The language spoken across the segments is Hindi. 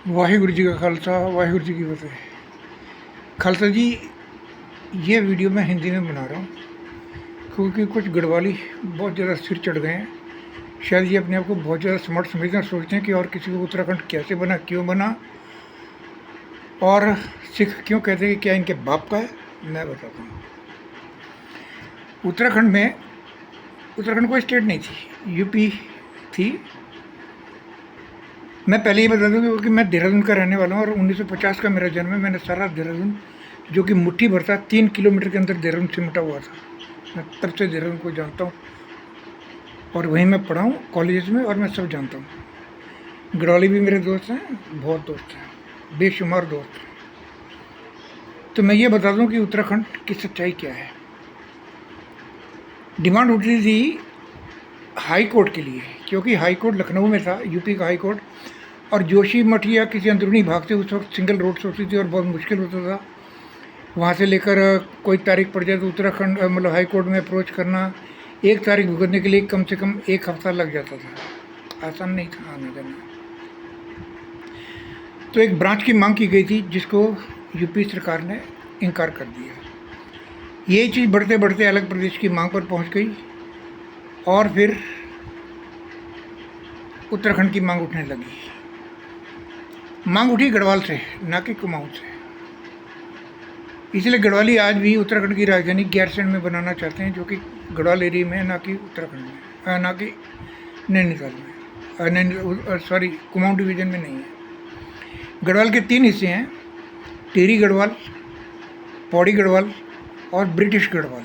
वाहिगुरु जी का खालसा वाहिगुरु जी की फतेह। खालसा जी, ये वीडियो मैं हिंदी में बना रहा हूँ क्योंकि कुछ गढ़वाली बहुत ज़्यादा सिर चढ़ गए हैं। शायद ये अपने आप को बहुत ज़्यादा स्मार्ट समझते हैं, सोचते हैं कि और किसी को उत्तराखंड कैसे बना, क्यों बना और सिख क्यों कहते हैं कि क्या इनके बाप का है। मैं बताता हूँ। उत्तराखंड कोई स्टेट नहीं थी, यूपी थी। मैं पहले ही बता दूँ क्योंकि मैं देहरादून का रहने वाला हूँ और 1950 का मेरा जन्म है। मैंने सारा देहरादून, जो कि मुट्ठी भर था, 3 किलोमीटर के अंदर देहरादून सिमटा हुआ था। मैं तब से देहरादून को जानता हूँ और वहीं मैं पढ़ा हूँ कॉलेज में, और मैं सब जानता हूँ। गढ़वाली भी मेरे दोस्त हैं, बहुत दोस्त हैं, बेशुमार दोस्त हैं। तो मैं ये बता दूँ कि उत्तराखंड की सच्चाई क्या है। डिमांड उठी थी हाई कोर्ट के लिए, क्योंकि हाई कोर्ट लखनऊ में था, यूपी का हाई कोर्ट, और जोशी मठ या किसी अंदरूनी भाग से उस वक्त सिंगल रोड्स होती थी और बहुत मुश्किल होता था वहाँ से लेकर कोई तारीख पड़ जाए तो उत्तराखंड मतलब हाई कोर्ट में अप्रोच करना, एक तारीख भुगतने के लिए कम से कम 1 हफ्ता लग जाता था। आसान नहीं था आने जाना। तो एक ब्रांच की मांग की गई थी जिसको यूपी सरकार ने इनकार कर दिया। यही चीज़ बढ़ते बढ़ते अलग प्रदेश की मांग पर पहुँच गई और फिर उत्तराखंड की मांग उठने लगी। मांग उठी गढ़वाल से, ना कि कुमाऊं से। इसलिए गढ़वाली आज भी उत्तराखंड की राजधानी गैरसैंण में बनाना चाहते हैं, जो कि गढ़वाल एरिया में है, ना कि उत्तराखंड में, ना कि नैनीताल में, सॉरी कुमाऊं डिवीज़न में नहीं है। गढ़वाल के 3 हिस्से हैं: टिहरी गढ़वाल, पौड़ी गढ़वाल और ब्रिटिश गढ़वाल।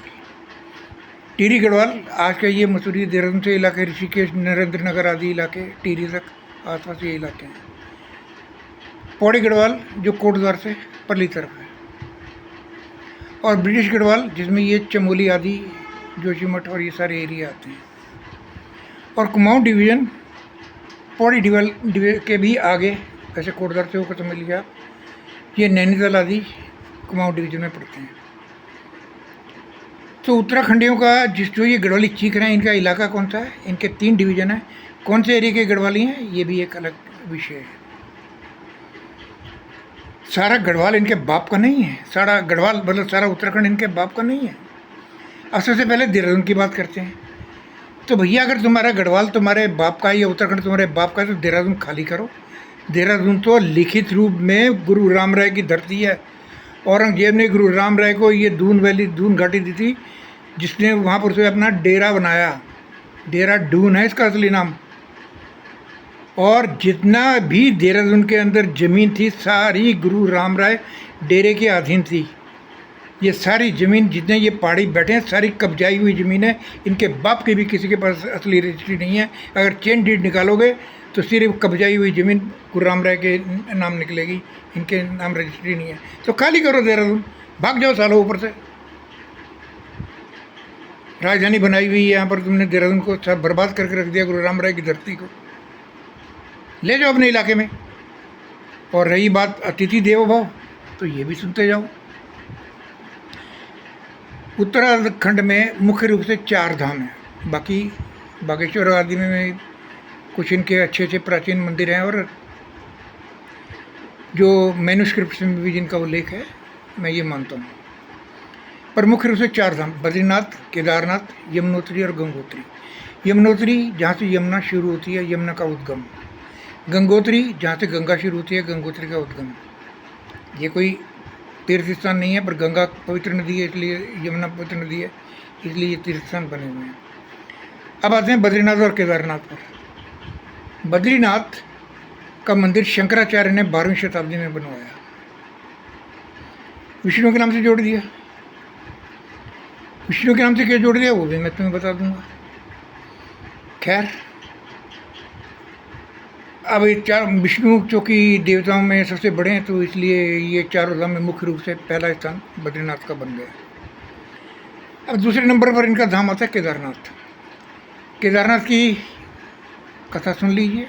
टिहरी गढ़वाल आज का ये मसूरी, देहरादून से इलाके, ऋषिकेश, नरेंद्र नगर आदि इलाके, टिहरी तक आसपास ये इलाके हैं। पौड़ी गढ़वाल जो कोटद्वार से परली तरफ है, और ब्रिटिश गढ़वाल जिसमें ये चमोली आदि, जोशीमठ और ये सारे एरिया आते हैं। और कुमाऊं डिवीज़न पौड़ी के भी आगे, ऐसे कोटद्वार से होकर समझ लिया, ये नैनीताल आदि कुमाऊं डिवीज़न में पड़ते हैं। तो उत्तराखंडियों का जो ये गढ़वाली चीख रहे हैं, इनका इलाका कौन सा है? इनके 3 डिवीज़न है। कौन से एरिया के गढ़वाली हैं, ये भी एक अलग विषय है। सारा गढ़वाल इनके बाप का नहीं है, सारा गढ़वाल मतलब सारा उत्तराखंड इनके बाप का नहीं है। अब सबसे पहले देहरादून की बात करते हैं। तो भैया, अगर तुम्हारा गढ़वाल तुम्हारे बाप का है या उत्तराखंड तुम्हारे बाप का है, तो देहरादून खाली करो। देहरादून तो लिखित रूप में गुरु राम राय की धरती है। औरंगजेब ने गुरु राम राय को ये दून वैली, दून घाटी दी थी, जिसने वहाँ पर उसे अपना डेरा बनाया। डेरा डून है इसका असली नाम। और जितना भी देहरादून के अंदर ज़मीन थी, सारी गुरु राम राय डेरे के अधीन थी। ये सारी ज़मीन, जितने ये पहाड़ी बैठे हैं, सारी कब्जाई हुई ज़मीन है। इनके बाप के भी किसी के पास असली रजिस्ट्री नहीं है। अगर चेन डीड निकालोगे तो सिर्फ कब्जाई हुई ज़मीन गुरु राम राय के नाम निकलेगी, इनके नाम रजिस्ट्री नहीं है। तो खाली करो देहरादून, भाग जाओ सालों ऊपर से। राजधानी बनाई हुई है यहाँ पर, तुमने देहरादून को सब बर्बाद करके रख दिया, गुरु राम राय की धरती को। ले जाओ अपने इलाके में। और रही बात अतिथि देवो भव, तो ये भी सुनते जाओ। उत्तराखंड में मुख्य रूप से 4 धाम हैं। बाकी बागेश्वर आदि में कुछ इनके अच्छे अच्छे प्राचीन मंदिर हैं, और जो मैन्युस्क्रिप्ट्स में भी जिनका उल्लेख है, मैं ये मानता हूँ। पर मुख्य रूप से 4 धाम: बद्रीनाथ, केदारनाथ, यमुनोत्री और गंगोत्री। यमुनोत्री जहाँ से यमुना शुरू होती है, यमुना का उद्गम। गंगोत्री जहाँ से गंगा शुरू होती है, गंगोत्री का उद्गम। ये कोई तीर्थ स्थान नहीं है, पर गंगा पवित्र नदी है, इसलिए यमुना पवित्र नदी है, इसलिए ये तीर्थ स्थान बने हुए हैं। अब आते हैं बद्रीनाथ और केदारनाथ पर। बद्रीनाथ का मंदिर शंकराचार्य ने 12वीं शताब्दी में बनवाया। विष्णु के नाम से जोड़ दिया। विष्णु के नाम से क्यों जोड़ दिया, वो भी मैं तुम्हें बता दूंगा। खैर, अब ये 4 विष्णु चूँकि देवताओं में सबसे बड़े हैं, तो इसलिए ये 4 धाम में मुख्य रूप से पहला स्थान बद्रीनाथ का बन गया। अब दूसरे नंबर पर इनका धाम आता है केदारनाथ। केदारनाथ की कथा सुन लीजिए।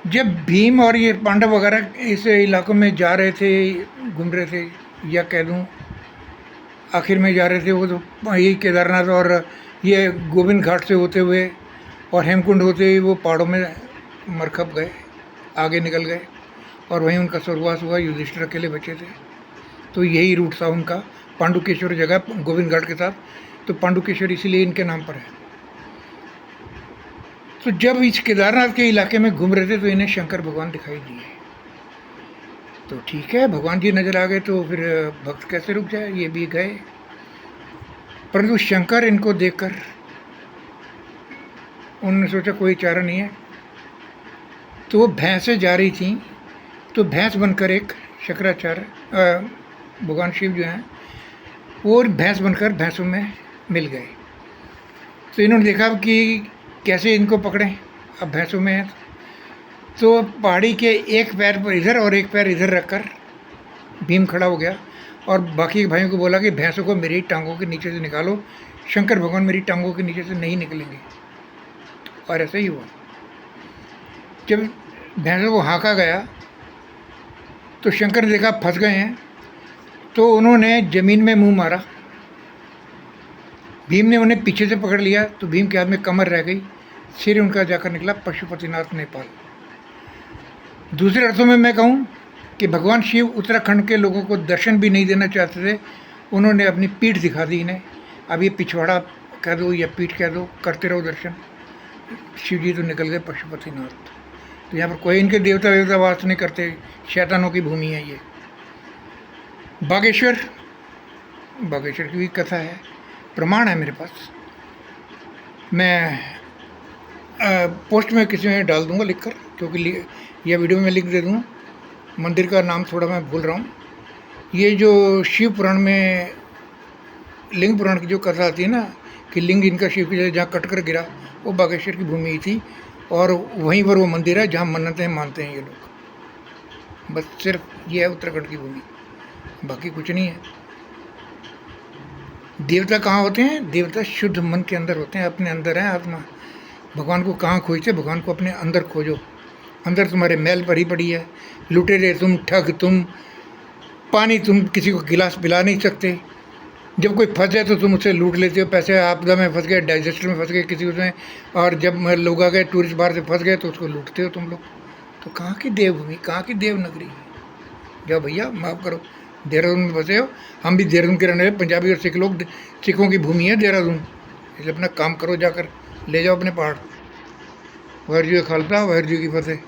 जब भीम और ये पांडव वगैरह इस इलाकों में जा रहे थे, घूम रहे थे, या कह दूँ आखिर में जा रहे थे, वो तो यही केदारनाथ और ये गोविंद घाट से होते हुए और हेमकुंड होते हुए वो पहाड़ों में मरकब गए। आगे निकल गए और वहीं उनका स्वर्गवास हुआ। युधिष्ठिर अकेले बचे थे। तो यही रूट था उनका, पांडुकेश्वर जगह गोविंद घाट के साथ। तो पांडुकेश्वर इसीलिए इनके नाम पर है। तो जब इस केदारनाथ के इलाके में घूम रहे थे तो इन्हें शंकर भगवान दिखाई दिए। तो ठीक है, भगवान जी नजर आ गए तो फिर भक्त कैसे रुक जाए, ये भी गए। परंतु शंकर इनको देखकर उन्होंने सोचा कोई चारा नहीं है। तो वो भैंसें जा रही थी, तो भैंस बनकर एक शंकराचार्य भगवान शिव जो हैं वो भैंस बनकर भैंसों में मिल गए। तो इन्होंने देखा कि कैसे इनको पकड़ें, अब भैंसों में है। तो पहाड़ी के एक पैर पर इधर और एक पैर इधर रखकर भीम खड़ा हो गया और बाकी के भाइयों को बोला कि भैंसों को मेरी टांगों के नीचे से निकालो, शंकर भगवान मेरी टांगों के नीचे से नहीं निकलेंगे। और ऐसा ही हुआ। जब भैंसों को हाँका गया तो शंकर ने देखा फंस गए हैं, तो उन्होंने ज़मीन में मुंह मारा। भीम ने उन्हें पीछे से पकड़ लिया तो भीम के हाथ में कमर रह गई, सिर उनका जाकर निकला पशुपतिनाथ नेपाल। दूसरे अर्थों में मैं कहूँ कि भगवान शिव उत्तराखंड के लोगों को दर्शन भी नहीं देना चाहते थे, उन्होंने अपनी पीठ दिखा दी इन्हें। अब ये पिछवाड़ा कह दो या पीठ कह दो, करते रहो दर्शन। शिव जी तो निकल गए पशुपतिनाथ। तो यहाँ पर कोई इनके देवता वेवता वास नहीं करते, शैतानों की भूमि है ये। बागेश्वर की भी कथा है, प्रमाण है मेरे पास। मैं पोस्ट में किसी में डाल दूंगा लिखकर, क्योंकि यह वीडियो में लिख दे दूँगा। मंदिर का नाम थोड़ा मैं भूल रहा हूँ। ये जो शिव पुराण में लिंग पुराण की जो कथा आती है ना कि लिंग इनका शिव की जहाँ कट कर गिरा, वो बागेश्वर की भूमि ही थी और वहीं पर वो मंदिर है जहाँ मन्नतें मानते हैं ये लोग। बस सिर्फ ये है उत्तराखंड की भूमि, बाकी कुछ नहीं है। देवता कहाँ होते हैं? देवता शुद्ध मन के अंदर होते हैं, अपने अंदर है आत्मा। भगवान को कहाँ खोजते? भगवान को अपने अंदर खोजो। अंदर तुम्हारे मैल भरी पड़ी है। लुटेरे तुम, ठग तुम, पानी तुम किसी को गिलास पिला नहीं सकते। जब कोई फंस जाए तो तुम उससे लूट लेते हो पैसे। आपदा में फंस गए, डाइजेस्टर में फंस गए किसी उसमें, और जब लोग आ गए टूरिस्ट बाहर से फंस गए तो उसको लूटते हो तुम लोग। तो कहाँ की देवभूमि, कहाँ की देवनगरी? जाओ भैया, माफ़ करो, देहरादून में फंसे हो। हम भी देहरादून के रहने वाले पंजाबी और सिख लोग, सिखों की भूमि है देहरादून। इसलिए अपना काम करो, जाकर ले जाओ अपने पहाड़। वाहिगुरू जी का खालसा, वाहिगुरू जी की फतेह।